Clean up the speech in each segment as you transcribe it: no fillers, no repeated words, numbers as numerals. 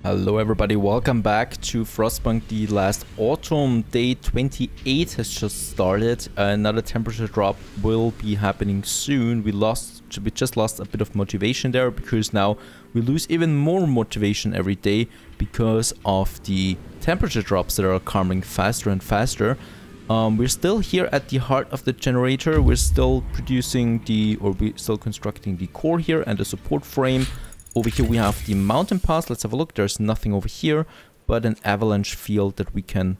Hello everybody, welcome back to Frostpunk. The last autumn, day 28 has just started. Another temperature drop will be happening soon. We just lost a bit of motivation there because now we lose even more motivation every day because of the temperature drops that are coming faster and faster. We're still here at the heart of the generator. We're still producing we're still constructing the core here and the support frame. Over here we have the mountain pass. Let's have a look. There's nothing over here but an avalanche field that we can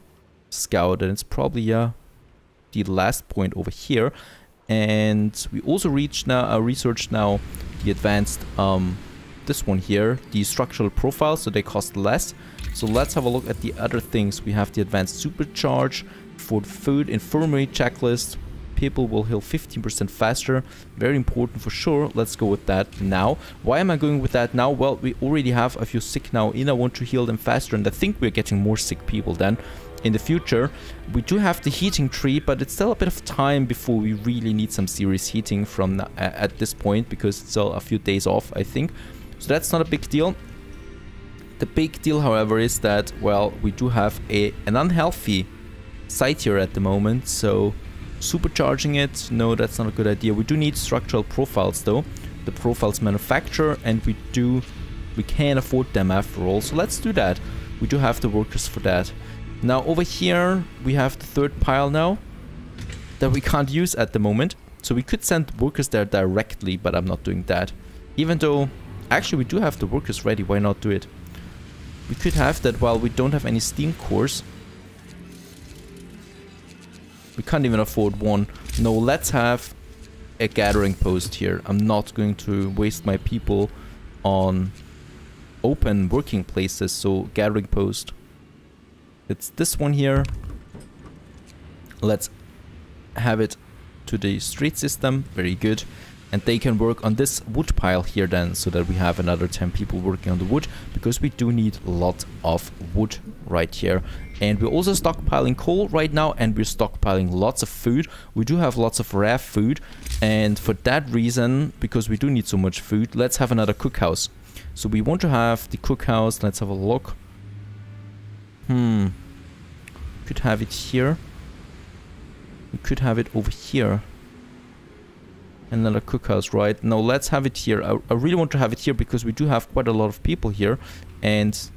scout, and it's probably the last point over here. And we also reached researched now the advanced this one here, the structural profiles, so they cost less. So let's have a look at the other things. We have the advanced supercharge for food infirmary checklist. People will heal 15% faster. Very important for sure. Let's go with that now. Why am I going with that now? Well, we already have a few sick now in. I want to heal them faster, and I think we're getting more sick people then in the future. We do have the heating tree, but it's still a bit of time before we really need some serious heating from at this point, because it's still a few days off, I think. So that's not a big deal. The big deal, however, is that, well, we do have an unhealthy site here at the moment, so supercharging it, no, that's not a good idea. We do need structural profiles though, the profiles manufacturer, and we can afford them after all, so let's do that. We do have the workers for that. Now over here we have the third pile now that we can't use at the moment, so we could send workers there directly, but I'm not doing that. Even though actually we do have the workers ready, why not do it? We could have that while we don't have any steam cores. We can't even afford one. No, let's have a gathering post here. I'm not going to waste my people on open working places, so gathering post. It's this one here. Let's have it to the street system. Very good. And they can work on this wood pile here then, so that we have another 10 people working on the wood, because we do need a lot of wood right here. And we're also stockpiling coal right now, and we're stockpiling lots of food. We do have lots of rare food, and for that reason, because we do need so much food, let's have another cookhouse. So we want to have the cookhouse. Let's have a look. Could have it here. We could have it over here. Another cookhouse, right? No, let's have it here. I really want to have it here because we do have quite a lot of people here, and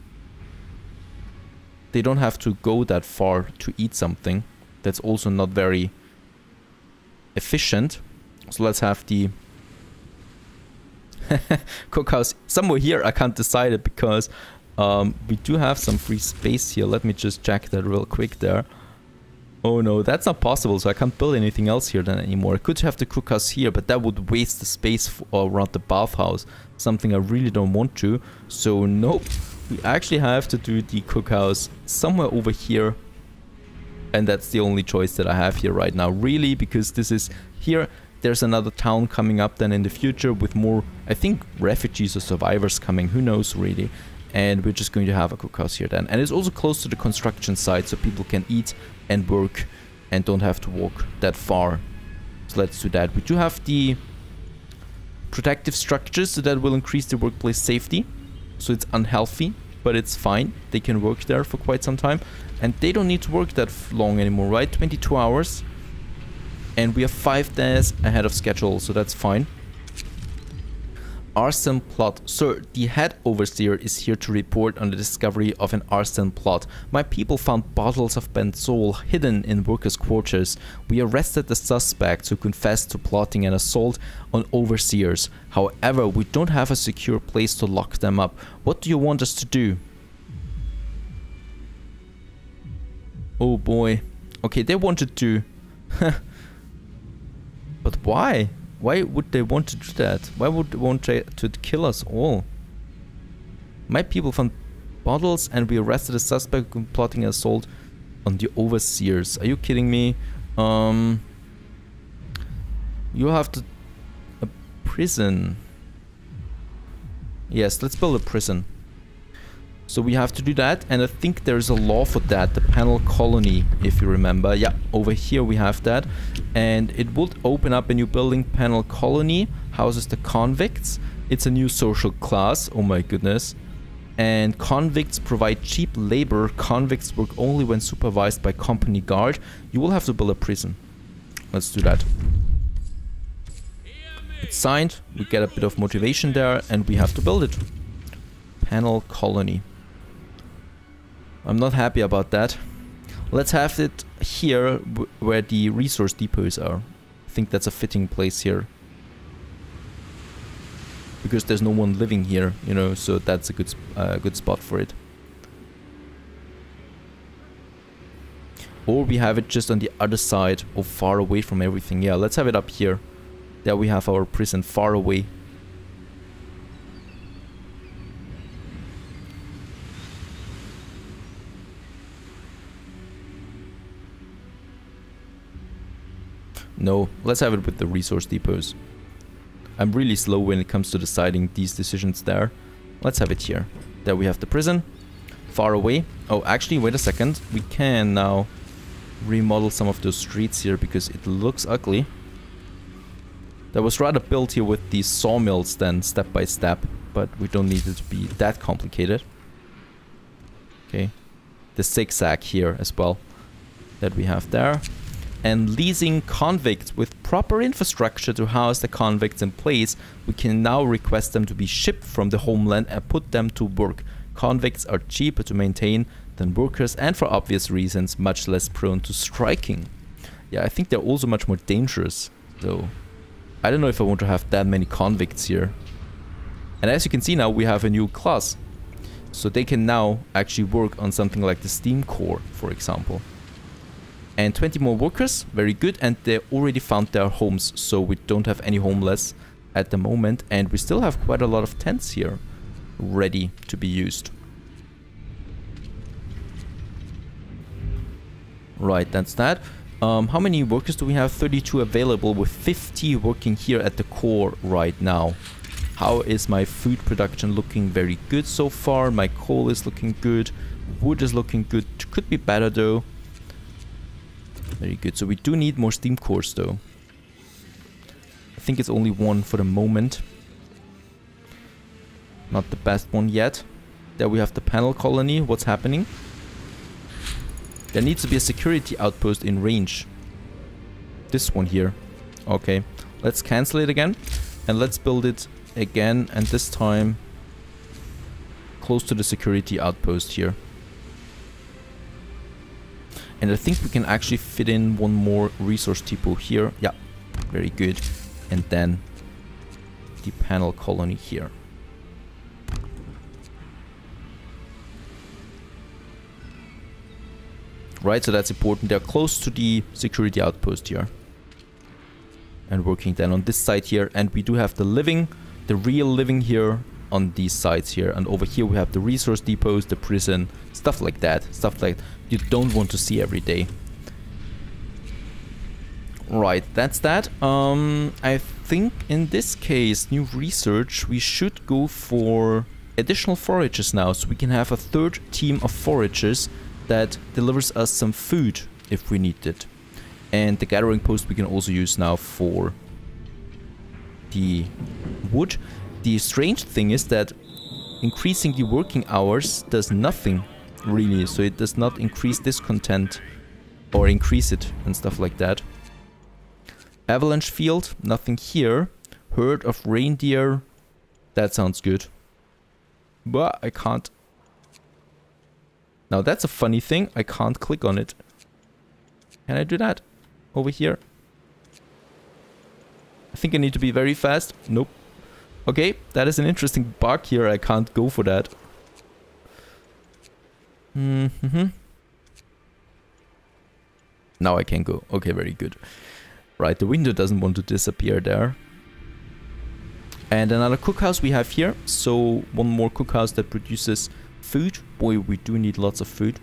they don't have to go that far to eat something. That's also not very efficient. So let's have the cookhouse somewhere here. I can't decide it because we do have some free space here. Let me just check that real quick there. Oh no, that's not possible, so I can't build anything else here then anymore. I could have the cookhouse here, but that would waste the space around the bathhouse, something I really don't want to. So nope, we actually have to do the cookhouse somewhere over here, and that's the only choice that I have here right now, really, because this is here. There's another town coming up then in the future with more, I think, refugees or survivors coming, who knows really. And we're just going to have a cookhouse here then. And it's also close to the construction site, so people can eat and work and don't have to walk that far. So let's do that. We do have the protective structures, so that will increase the workplace safety. So it's unhealthy, but it's fine. They can work there for quite some time. And they don't need to work that long anymore, right? 22 hours. And we are 5 days ahead of schedule, so that's fine. Arson plot. Sir, the head overseer is here to report on the discovery of an arson plot. My people found bottles of benzol hidden in workers' quarters. We arrested the suspects who confessed to plotting an assault on overseers. However, we don't have a secure place to lock them up. What do you want us to do? Oh boy. Okay, they wanted to... But why? Why would they want to do that? Why would they want to kill us all? My people found bottles and we arrested a suspect plotting an assault on the overseers. Are you kidding me? You have to... A prison. Yes, let's build a prison. So we have to do that, and I think there's a law for that, the penal colony, if you remember. Yeah, over here we have that. And it would open up a new building, penal colony, houses the convicts. It's a new social class, oh my goodness. And convicts provide cheap labor. Convicts work only when supervised by company guard. You will have to build a prison. Let's do that. It's signed. We get a bit of motivation there and we have to build it. Panel colony. I'm not happy about that. Let's have it here where the resource depots are. I think that's a fitting place here. Because there's no one living here, you know, so that's a good spot for it. Or we have it just on the other side or far away from everything. Yeah, let's have it up here. There we have our prison far away. No, let's have it with the resource depots. I'm really slow when it comes to deciding these decisions there. Let's have it here. There we have the prison. Far away. Oh, actually, wait a second. We can now remodel some of those streets here because it looks ugly. That was rather built here with these sawmills then, step by step. But we don't need it to be that complicated. Okay. The zigzag here as well that we have there. And leasing convicts with proper infrastructure to house the convicts in place, we can now request them to be shipped from the homeland and put them to work. Convicts are cheaper to maintain than workers and for obvious reasons much less prone to striking. Yeah, I think they're also much more dangerous, though. I don't know if I want to have that many convicts here. And as you can see now, we have a new class. So they can now actually work on something like the steam core, for example. And 20 more workers, very good, and they already found their homes, so we don't have any homeless at the moment, and we still have quite a lot of tents here ready to be used. Right, that's that. How many workers do we have? 32 available with 50 working here at the core right now. How is my food production looking? Very good so far. My coal is looking good. Wood is looking good. Could be better though. Very good. So we do need more steam cores though. I think it's only one for the moment. Not the best one yet. There we have the panel colony. What's happening? There needs to be a security outpost in range. This one here. Okay. Let's cancel it again. And let's build it again. And this time close to the security outpost here. And I think we can actually fit in one more resource depot here. Yeah, very good. And then the panel colony here. Right, so that's important. They're close to the security outpost here. And working then on this side here. And we do have the living, the real living here on these sides here. And over here we have the resource depots, the prison, stuff like that. Stuff like you don't want to see every day. Right, that's that. I think in this case, new research, we should go for additional foragers now. So we can have a third team of foragers that delivers us some food if we need it. And the gathering post we can also use now for the wood. The strange thing is that increasing the working hours does nothing really, so it does not increase discontent or increase it and stuff like that. Avalanche field, nothing here. Herd of reindeer, that sounds good. But I can't. Now that's a funny thing, I can't click on it. Can I do that? Over here? I think I need to be very fast. Nope. Okay, that is an interesting bug here, I can't go for that. Now I can go. Okay, very good. Right, the window doesn't want to disappear there. And another cookhouse we have here. So one more cookhouse that produces food. Boy, we do need lots of food.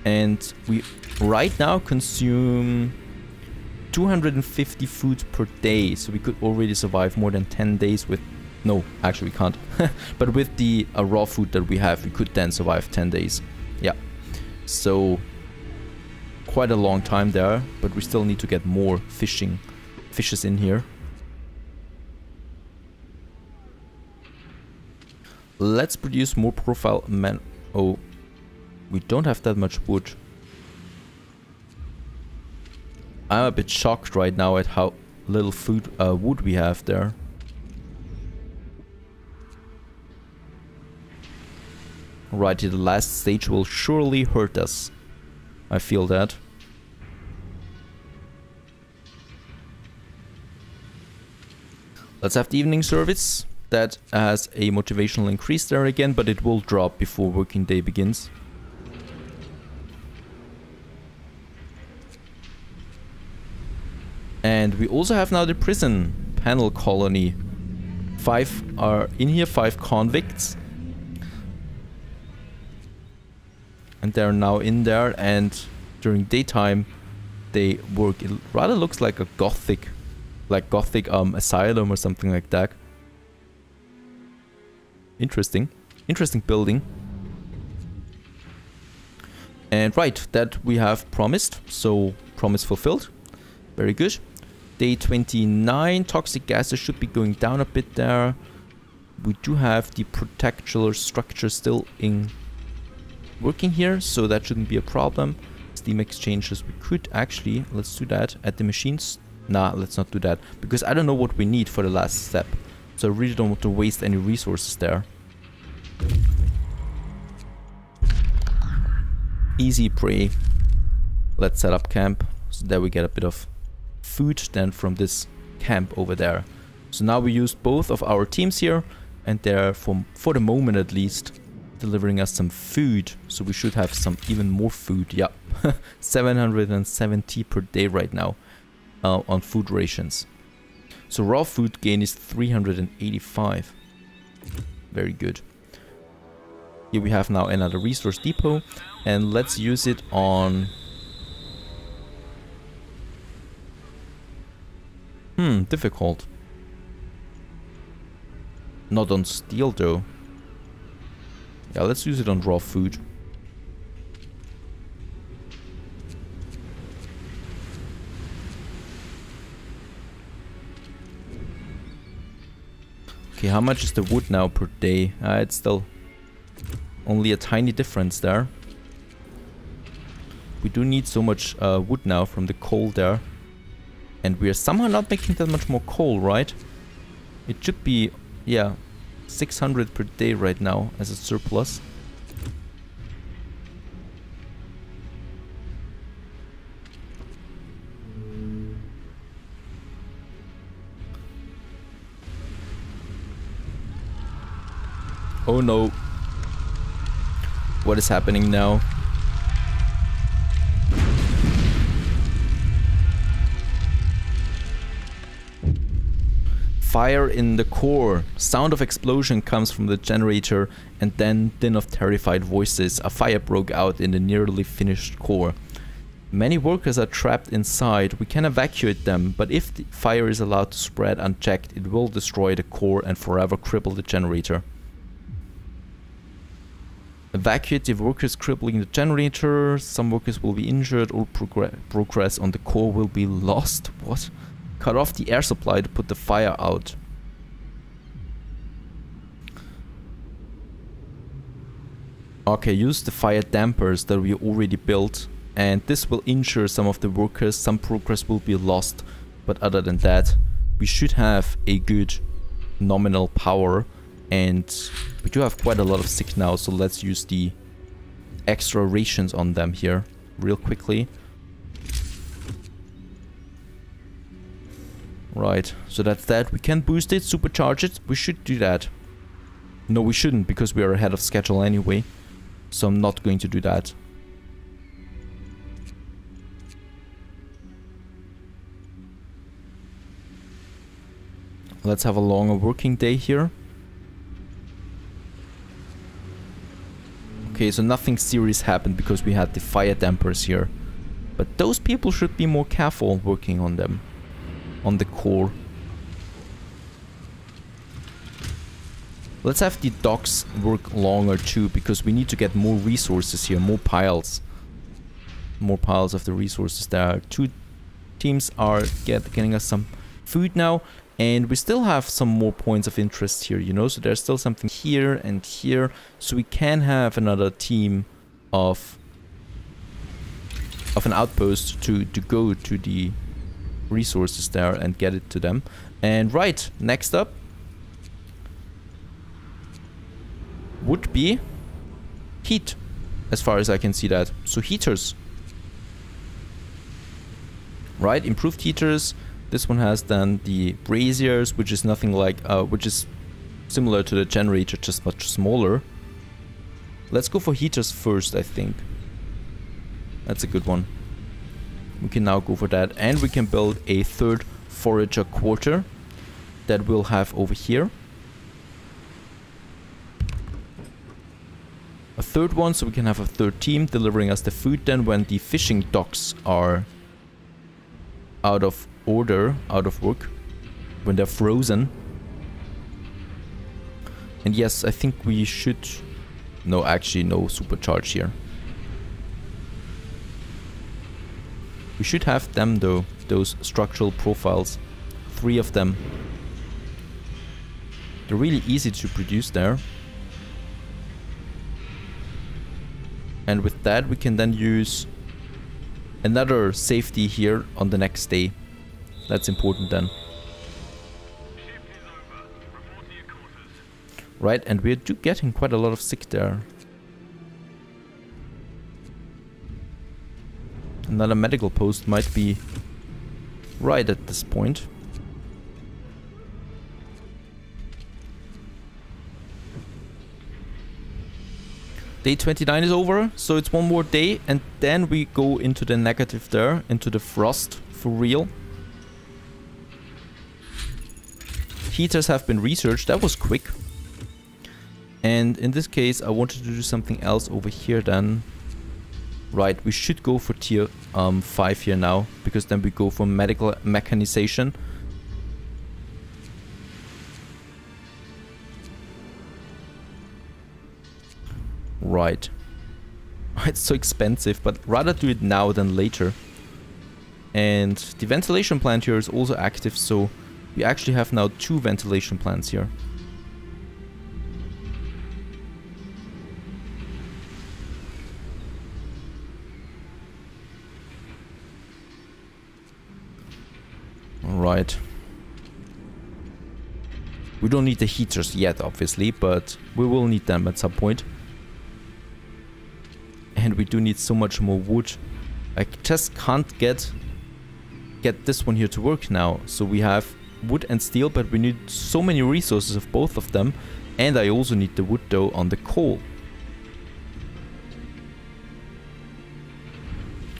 And we right now consume 250 food per day. So we could already survive more than 10 days with... No, actually we can't. But with the raw food that we have, we could then survive 10 days. Yeah. So quite a long time there, but we still need to get more fishes in here. Let's produce more profile man. Oh, we don't have that much wood. I'm a bit shocked right now at how little wood we have there. Right, the last stage will surely hurt us. I feel that. Let's have the evening service. That has a motivational increase there again, but it will drop before working day begins. And we also have now the prison panel colony. 5 are in here, 5 convicts. And they're now in there, and during daytime they work. It rather looks like a gothic asylum or something like that. Interesting building. And right, that we have promised, so promise fulfilled. Very good. Day 29, toxic gases should be going down a bit there. We do have the protectular structure still in working here, so that shouldn't be a problem. Steam exchanges, we could actually, let's do that at the machines. Nah, let's not do that, because I don't know what we need for the last step. So I really don't want to waste any resources there. Easy prey. Let's set up camp, so that we get a bit of food then from this camp over there. So now we use both of our teams here, and they're, for the moment at least, delivering us some food. So we should have some even more food. Yeah, 770 per day right now on food rations. So raw food gain is 385. Very good. Here we have now another resource depot, and let's use it on... difficult. Not on steel though. Yeah, let's use it on raw food. Okay, how much is the wood now per day? It's still only a tiny difference there. We do need so much wood now from the coal there. And we are somehow not making that much more coal, right? It should be, yeah, 600 per day right now as a surplus. Oh no. What is happening now? Fire in the core. Sound of explosion comes from the generator, and then din of terrified voices. A fire broke out in the nearly finished core. Many workers are trapped inside. We can evacuate them, but if the fire is allowed to spread unchecked, it will destroy the core and forever cripple the generator. Evacuate the workers crippling the generator. Some workers will be injured. All progress on the core will be lost. What? Cut off the air supply to put the fire out. Okay, use the fire dampers that we already built, and this will injure some of the workers. Some progress will be lost, but other than that, we should have a good nominal power, and we do have quite a lot of sick now, so let's use the extra rations on them here real quickly. Right, so that's that. We can boost it, supercharge it. We should do that. No, we shouldn't, because we are ahead of schedule anyway. So I'm not going to do that. Let's have a longer working day here. Okay, so nothing serious happened because we had the fire dampers here. But those people should be more careful working on them. On the core. Let's have the docks work longer too, because we need to get more resources here, more piles. More piles of the resources there. 2 teams are getting us some food now. And we still have some more points of interest here, you know, so there's still something here and here. So we can have another team of an outpost to go to the resources there and get it to them. And right, next up would be heat, as far as I can see that. So heaters. Right, improved heaters. This one has then the braziers, which is nothing like, which is similar to the generator, just much smaller. Let's go for heaters first, I think. That's a good one. We can now go for that, and we can build a third forager quarter that we'll have over here. A third one, so we can have a third team delivering us the food then when the fishing docks are out of order, out of work, when they're frozen. And yes, I think we should... No, actually no supercharge here. We should have them though, those structural profiles. 3 of them. They're really easy to produce there. And with that we can then use another safety here on the next day. That's important then. Right, and we're getting quite a lot of sick there. Another medical post might be right at this point. Day 29 is over, so it's one more day, and then we go into the negative there, into the frost for real. Heaters have been researched, that was quick. And in this case I wanted to do something else over here then. Right, we should go for tier 5 here now, because then we go for medical mechanization. Right. It's so expensive, but rather do it now than later. And the ventilation plant here is also active, so we actually have now 2 ventilation plants here. Alright. We don't need the heaters yet, obviously, but we will need them at some point. And we do need so much more wood. I just can't get this one here to work now. So we have wood and steel, but we need so many resources of both of them. And I also need the wood though on the coal.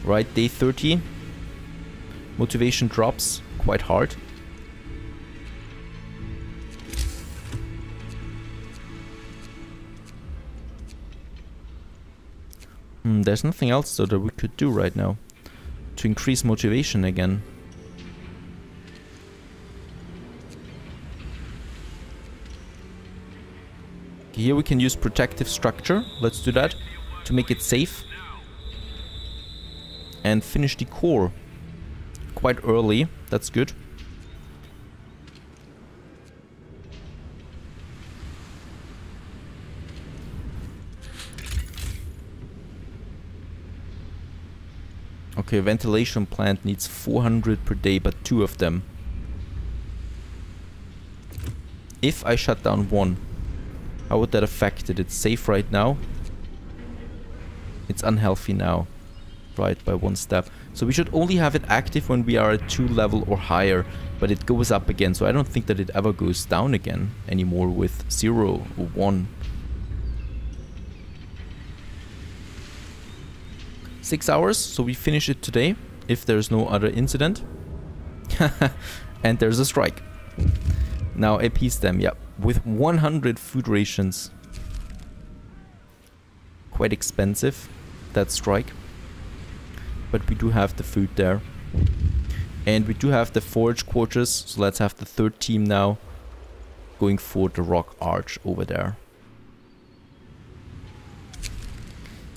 Right, day 30. Motivation drops quite hard. There's nothing else though that we could do right now to increase motivation again. Here we can use protective structure. Let's do that to make it safe. And finish the core quite early. That's good. Okay, ventilation plant needs 400 per day, but 2 of them. If I shut down one, how would that affect it? It's safe right now. It's unhealthy now. Right, by 1 step. So we should only have it active when we are at 2 level or higher, but it goes up again. So I don't think that it ever goes down again anymore with 0 or 1. 6 hours, so we finish it today, if there's no other incident. And there's a strike. Now appease them, yeah, with 100 food rations. Quite expensive, that strike. But we do have the food there. And we do have the forage quarters, so let's have the 3rd team now going for the rock arch over there.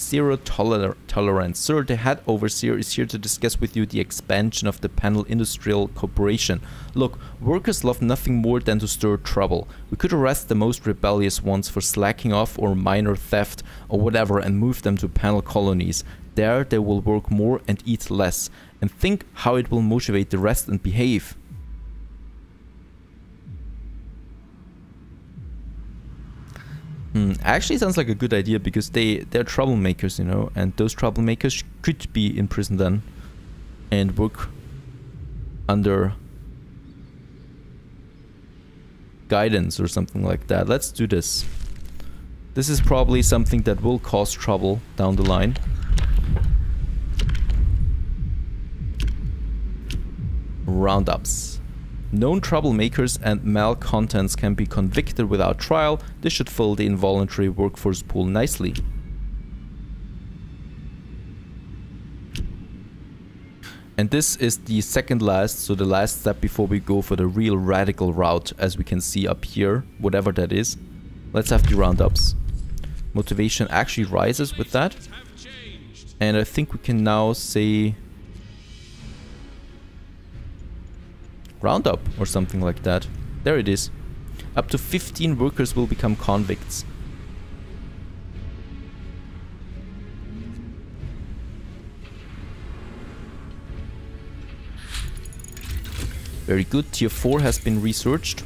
zero tolerance. Sir, the head overseer is here to discuss with you the expansion of the panel industrial corporation. Look, workers love nothing more than to stir trouble. We could arrest the most rebellious ones for slacking off or minor theft or whatever and move them to panel colonies. There they will work more and eat less. And think how it will motivate the rest and behave. Actually sounds like a good idea because they're troublemakers, you know, and those troublemakers could be in prison then and work under guidance or something like that. Let's do this. This is probably something that will cause trouble down the line. Roundups. Known troublemakers and malcontents can be convicted without trial. This should fill the involuntary workforce pool nicely. And this is the second last, so the last step before we go for the real radical route, as we can see up here, whatever that is. Let's have the roundups. Motivation actually rises with that. And I think we can now say roundup or something like that. There it is. Up to 15 workers will become convicts. Very good. Tier 4 has been researched.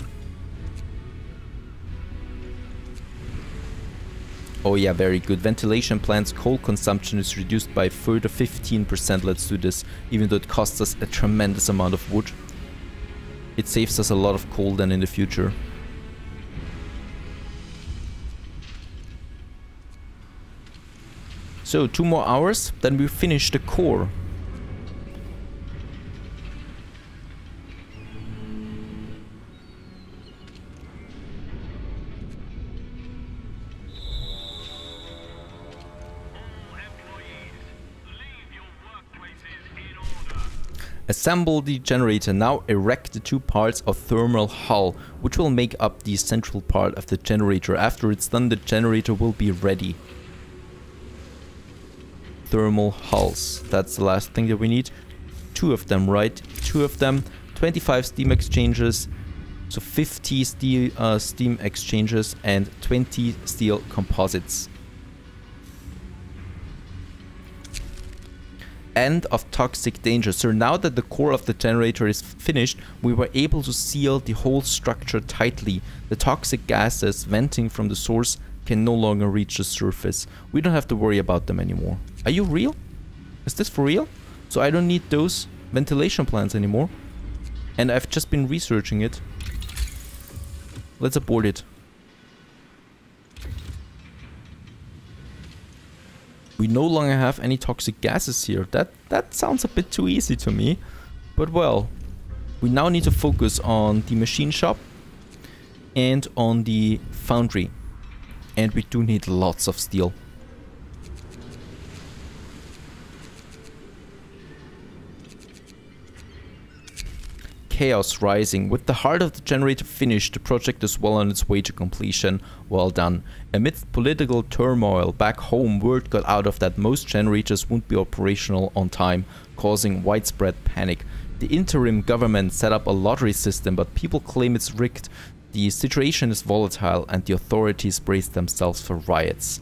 Oh yeah, very good. Ventilation plants, coal consumption is reduced by further 15%. Let's do this, even though it costs us a tremendous amount of wood. It saves us a lot of coal then in the future. So 2 more hours, then we finish the core. Assemble the generator. Now erect the 2 parts of thermal hull, which will make up the central part of the generator. After it's done, the generator will be ready. Thermal hulls. That's the last thing that we need. 2 of them, right? 2 of them. 25 steam exchangers. So 50 steam exchangers and 20 steel composites. End of toxic danger. So now that the core of the generator is finished, we were able to seal the whole structure tightly. The toxic gases venting from the source can no longer reach the surface. We don't have to worry about them anymore. Are you real? Is this for real? So I don't need those ventilation plants anymore. And I've just been researching it. Let's abort it. We no longer have any toxic gases here. That sounds a bit too easy to me. But well, we now need to focus on the machine shop and on the foundry. And we do need lots of steel. Chaos rising. With the heart of the generator finished, the project is well on its way to completion. Well done. Amidst political turmoil back home, word got out of that most generators won't be operational on time, causing widespread panic. The interim government set up a lottery system, but people claim it's rigged. The situation is volatile and the authorities brace themselves for riots.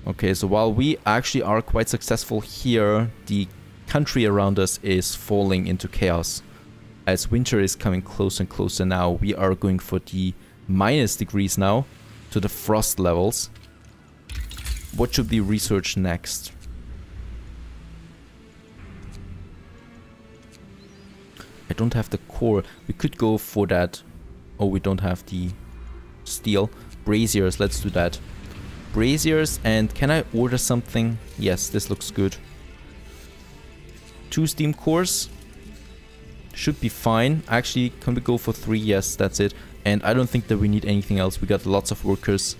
Okay, so while we actually are quite successful here, the country around us is falling into chaos. As winter is coming closer and closer now, we are going for the -degrees now, to the frost levels. What should be researched next? I don't have the core. We could go for that. Oh, we don't have the steel. Braziers, let's do that. Braziers, and can I order something? Yes, this looks good. 2 steam cores should be fine. Actually, can we go for 3? Yes, that's it. And I don't think that we need anything else. We got lots of workers.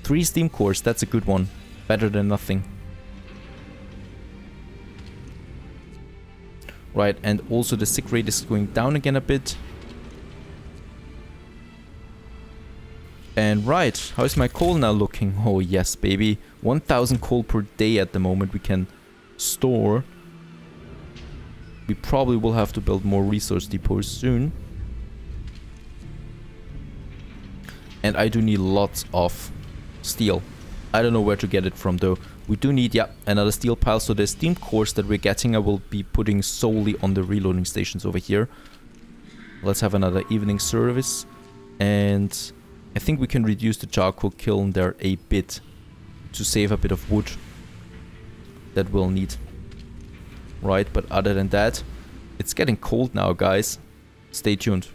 3 steam cores, that's a good one. Better than nothing. Right, and also the sick rate is going down again a bit. And right, how's my coal now looking? Oh yes, baby. 1000 coal per day at the moment we can store. We probably will have to build more resource depots soon. And I do need lots of steel. I don't know where to get it from though. We do need, yeah, another steel pile. So the steam cores that we're getting I will be putting solely on the reloading stations over here. Let's have another evening service. And I think we can reduce the charcoal kiln there a bit to save a bit of wood that we'll need. Right, but other than that, it's getting cold now, guys. Stay tuned.